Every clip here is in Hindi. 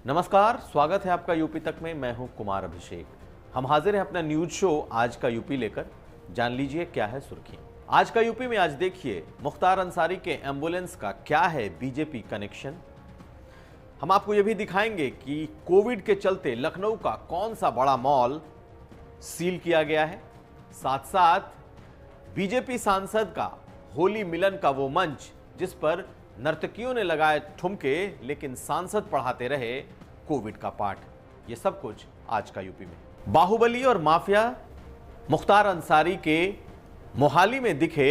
नमस्कार, स्वागत है आपका यूपी तक में। मैं हूं कुमार अभिषेक। हम हाजिर हैं अपना न्यूज शो आज का यूपी लेकर। जान लीजिए क्या है सुर्खियां आज का यूपी में। आज देखिए मुख्तार अंसारी के एम्बुलेंस का क्या है बीजेपी कनेक्शन। हम आपको यह भी दिखाएंगे कि कोविड के चलते लखनऊ का कौन सा बड़ा मॉल सील किया गया है। साथ साथ बीजेपी सांसद का होली मिलन का वो मंच जिस पर नर्तकियों ने लगाए ठुमके लेकिन सांसद पढ़ाते रहे कोविड का पाठ। ये सब कुछ आज का यूपी में। बाहुबली और माफिया मुख्तार अंसारी के मोहाली में दिखे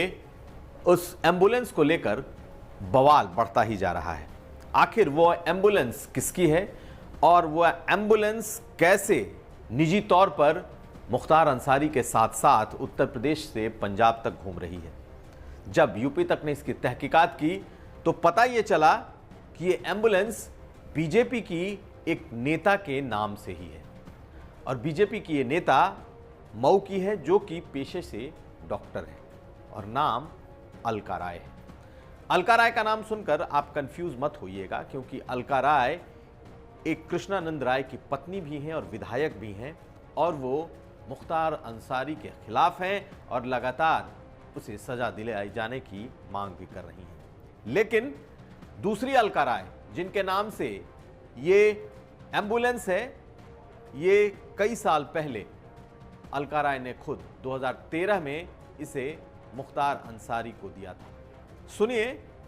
उस एम्बुलेंस को लेकर बवाल बढ़ता ही जा रहा है। आखिर वो एम्बुलेंस किसकी है और वह एम्बुलेंस कैसे निजी तौर पर मुख्तार अंसारी के साथ साथ उत्तर प्रदेश से पंजाब तक घूम रही है। जब यूपी तक ने इसकी तहकीकात की तो पता यह चला कि यह एम्बुलेंस बीजेपी की एक नेता के नाम से ही है और बीजेपी की यह नेता मऊ की है जो कि पेशे से डॉक्टर है और नाम अलका राय है। अलका राय का नाम सुनकर आप कंफ्यूज मत होइएगा क्योंकि अलका राय एक कृष्णानंद राय की पत्नी भी हैं और विधायक भी हैं और वो मुख्तार अंसारी के खिलाफ हैं और लगातार उसे सजा दिलाई जाने की मांग भी कर रही हैं। लेकिन दूसरी अलका राय जिनके नाम से ये एम्बुलेंस है, ये कई साल पहले अलका राय ने खुद 2013 में इसे मुख्तार अंसारी को दिया था। सुनिए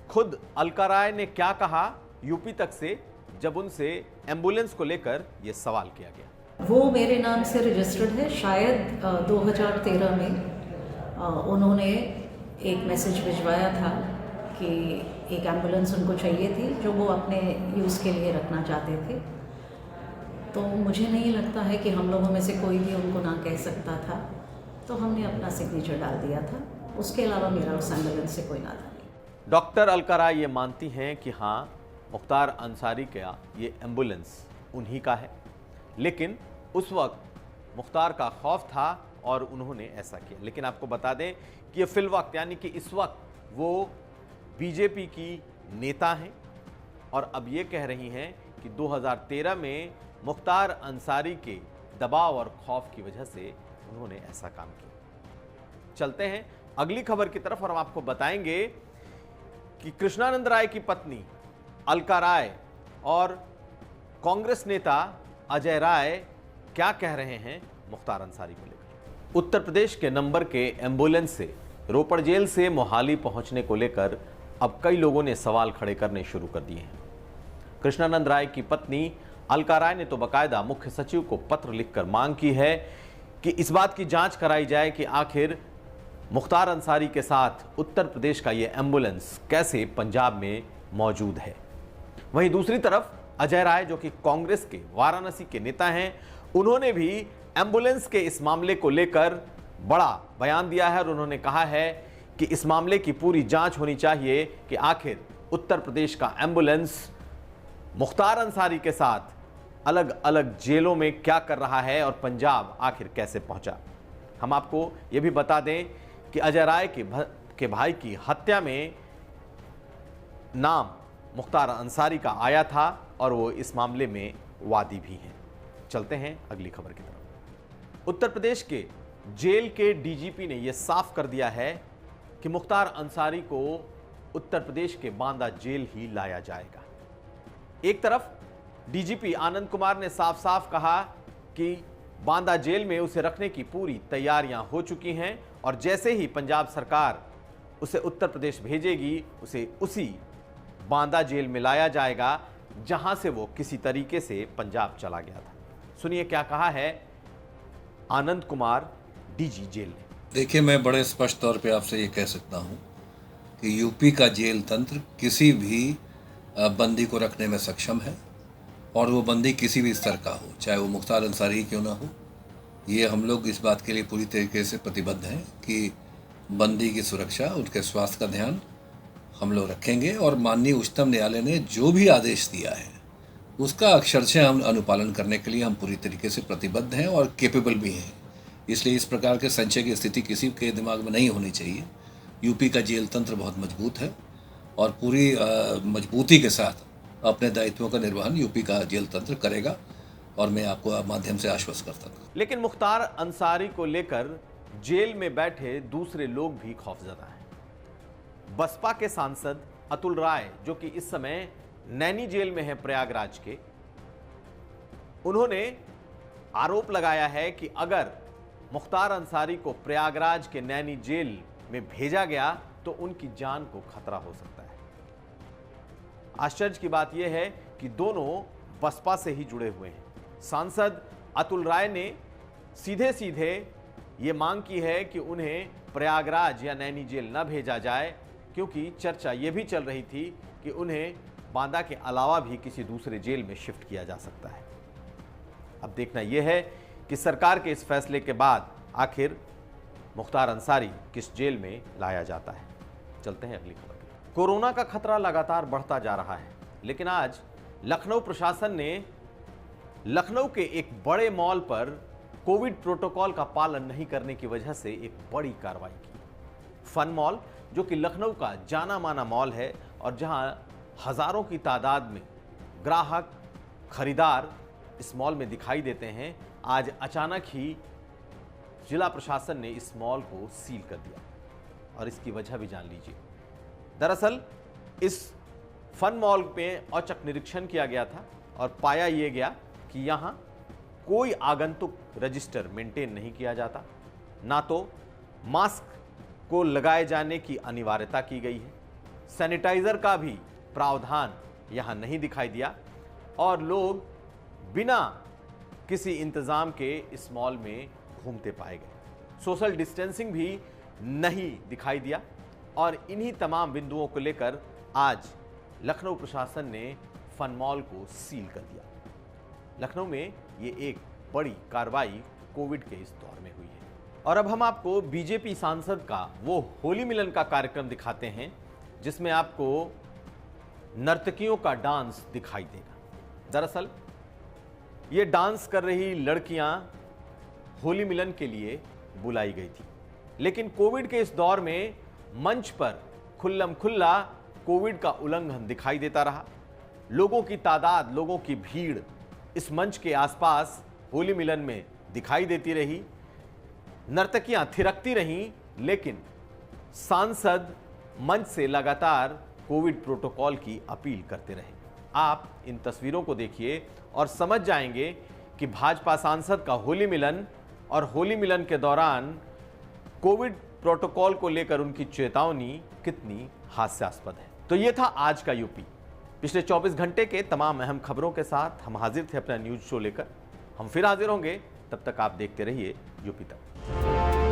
खुद अलका राय ने क्या कहा यूपी तक से जब उनसे एम्बुलेंस को लेकर यह सवाल किया गया। वो मेरे नाम से रजिस्टर्ड है। शायद 2013 में उन्होंने एक मैसेज भिजवाया था कि एक एम्बुलेंस उनको चाहिए थी जो वो अपने यूज़ के लिए रखना चाहते थे। तो मुझे नहीं लगता है कि हम लोगों में से कोई भी उनको ना कह सकता था, तो हमने अपना सिग्नेचर डाल दिया था। उसके अलावा मेरा उस एम्बुलेंस से कोई नाता नहीं। डॉक्टर अलका राय ये मानती हैं कि हाँ मुख्तार अंसारी का ये एम्बुलेंस उन्हीं का है, लेकिन उस वक्त मुख्तार का खौफ था और उन्होंने ऐसा किया। लेकिन आपको बता दें कि ये फिल वक्त यानी कि इस वक्त वो बीजेपी की नेता हैं और अब ये कह रही हैं कि 2013 में मुख्तार अंसारी के दबाव और खौफ की वजह से उन्होंने ऐसा काम किया। चलते हैं अगली खबर की तरफ और हम आपको बताएंगे कि कृष्णानंद राय की पत्नी अलका राय और कांग्रेस नेता अजय राय क्या कह रहे हैं मुख्तार अंसारी को लेकर। उत्तर प्रदेश के नंबर के एम्बुलेंस से रोपड़ जेल से मोहाली पहुंचने को लेकर अब कई लोगों ने सवाल खड़े करने शुरू कर दिए हैं। कृष्णानंद राय की पत्नी अलका राय ने तो बाकायदा मुख्य सचिव को पत्र लिखकर मांग की है कि इस बात की जांच कराई जाए कि आखिर मुख्तार अंसारी के साथ उत्तर प्रदेश का यह एम्बुलेंस कैसे पंजाब में मौजूद है। वहीं दूसरी तरफ अजय राय जो कि कांग्रेस के वाराणसी के नेता हैं, उन्होंने भी एम्बुलेंस के इस मामले को लेकर बड़ा बयान दिया है और उन्होंने कहा है कि इस मामले की पूरी जांच होनी चाहिए कि आखिर उत्तर प्रदेश का एम्बुलेंस मुख्तार अंसारी के साथ अलग अलग जेलों में क्या कर रहा है और पंजाब आखिर कैसे पहुंचा। हम आपको यह भी बता दें कि अजय राय के भाई की हत्या में नाम मुख्तार अंसारी का आया था और वो इस मामले में वादी भी हैं। चलते हैं अगली खबर की तरफ। उत्तर प्रदेश के जेल के डीजीपी ने यह साफ कर दिया है कि मुख्तार अंसारी को उत्तर प्रदेश के बांदा जेल ही लाया जाएगा। एक तरफ डीजीपी आनंद कुमार ने साफ साफ कहा कि बांदा जेल में उसे रखने की पूरी तैयारियां हो चुकी हैं और जैसे ही पंजाब सरकार उसे उत्तर प्रदेश भेजेगी उसे उसी बांदा जेल में लाया जाएगा जहां से वो किसी तरीके से पंजाब चला गया था। सुनिए क्या कहा है आनंद कुमार डीजी जेल ने। देखिए, मैं बड़े स्पष्ट तौर पे आपसे ये कह सकता हूँ कि यूपी का जेल तंत्र किसी भी बंदी को रखने में सक्षम है और वो बंदी किसी भी स्तर का हो, चाहे वो मुख्तार अंसारी क्यों ना हो। ये हम लोग इस बात के लिए पूरी तरीके से प्रतिबद्ध हैं कि बंदी की सुरक्षा, उनके स्वास्थ्य का ध्यान हम लोग रखेंगे और माननीय उच्चतम न्यायालय ने जो भी आदेश दिया है उसका अक्षरशः हम अनुपालन करने के लिए हम पूरी तरीके से प्रतिबद्ध हैं और केपेबल भी हैं। इसलिए इस प्रकार के संशय की स्थिति किसी के दिमाग में नहीं होनी चाहिए। यूपी का जेल तंत्र बहुत मजबूत है और पूरी मजबूती के साथ अपने दायित्वों का निर्वहन यूपी का जेल तंत्र करेगा और मैं आपको माध्यम से आश्वस्त करता हूँ। लेकिन मुख्तार अंसारी को लेकर जेल में बैठे दूसरे लोग भी खौफजदा हैं। बसपा के सांसद अतुल राय, जो कि इस समय नैनी जेल में है प्रयागराज के, उन्होंने आरोप लगाया है कि अगर मुख्तार अंसारी को प्रयागराज के नैनी जेल में भेजा गया तो उनकी जान को खतरा हो सकता है। आश्चर्य की बात यह है कि दोनों बसपा से ही जुड़े हुए हैं। सांसद अतुल राय ने सीधे सीधे ये मांग की है कि उन्हें प्रयागराज या नैनी जेल न भेजा जाए, क्योंकि चर्चा ये भी चल रही थी कि उन्हें बांदा के अलावा भी किसी दूसरे जेल में शिफ्ट किया जा सकता है। अब देखना यह है कि सरकार के इस फैसले के बाद आखिर मुख्तार अंसारी किस जेल में लाया जाता है। चलते हैं अगली खबर की। कोरोना का खतरा लगातार बढ़ता जा रहा है, लेकिन आज लखनऊ प्रशासन ने लखनऊ के एक बड़े मॉल पर कोविड प्रोटोकॉल का पालन नहीं करने की वजह से एक बड़ी कार्रवाई की। फन मॉल, जो कि लखनऊ का जाना माना मॉल है और जहां हजारों की तादाद में ग्राहक खरीदार इस मॉल में दिखाई देते हैं, आज अचानक ही जिला प्रशासन ने इस मॉल को सील कर दिया और इसकी वजह भी जान लीजिए। दरअसल इस फन मॉल में औचक निरीक्षण किया गया था और पाया यह गया कि यहां कोई आगंतुक रजिस्टर मेंटेन नहीं किया जाता, ना तो मास्क को लगाए जाने की अनिवार्यता की गई है, सैनिटाइजर का भी प्रावधान यहां नहीं दिखाई दिया और लोग बिना किसी इंतजाम के इस मॉल में घूमते पाए गए। सोशल डिस्टेंसिंग भी नहीं दिखाई दिया और इन्हीं तमाम बिंदुओं को लेकर आज लखनऊ प्रशासन ने फन मॉल को सील कर दिया। लखनऊ में ये एक बड़ी कार्रवाई कोविड के इस दौर में हुई है। और अब हम आपको बीजेपी सांसद का वो होली मिलन का कार्यक्रम दिखाते हैं, जिसमें आपको नर्तकियों का डांस दिखाई देगा। दरअसल ये डांस कर रही लड़कियां होली मिलन के लिए बुलाई गई थी, लेकिन कोविड के इस दौर में मंच पर खुल्लम खुल्ला कोविड का उल्लंघन दिखाई देता रहा। लोगों की तादाद, लोगों की भीड़ इस मंच के आसपास होली मिलन में दिखाई देती रही। नर्तकियां थिरकती रहीं, लेकिन सांसद मंच से लगातार कोविड प्रोटोकॉल की अपील करते रहे। आप इन तस्वीरों को देखिए और समझ जाएंगे कि भाजपा सांसद का होली मिलन और होली मिलन के दौरान कोविड प्रोटोकॉल को लेकर उनकी चेतावनी कितनी हास्यास्पद है। तो ये था आज का यूपी। पिछले 24 घंटे के तमाम अहम खबरों के साथ हम हाजिर थे अपना न्यूज शो लेकर। हम फिर हाजिर होंगे, तब तक आप देखते रहिए यूपी तक।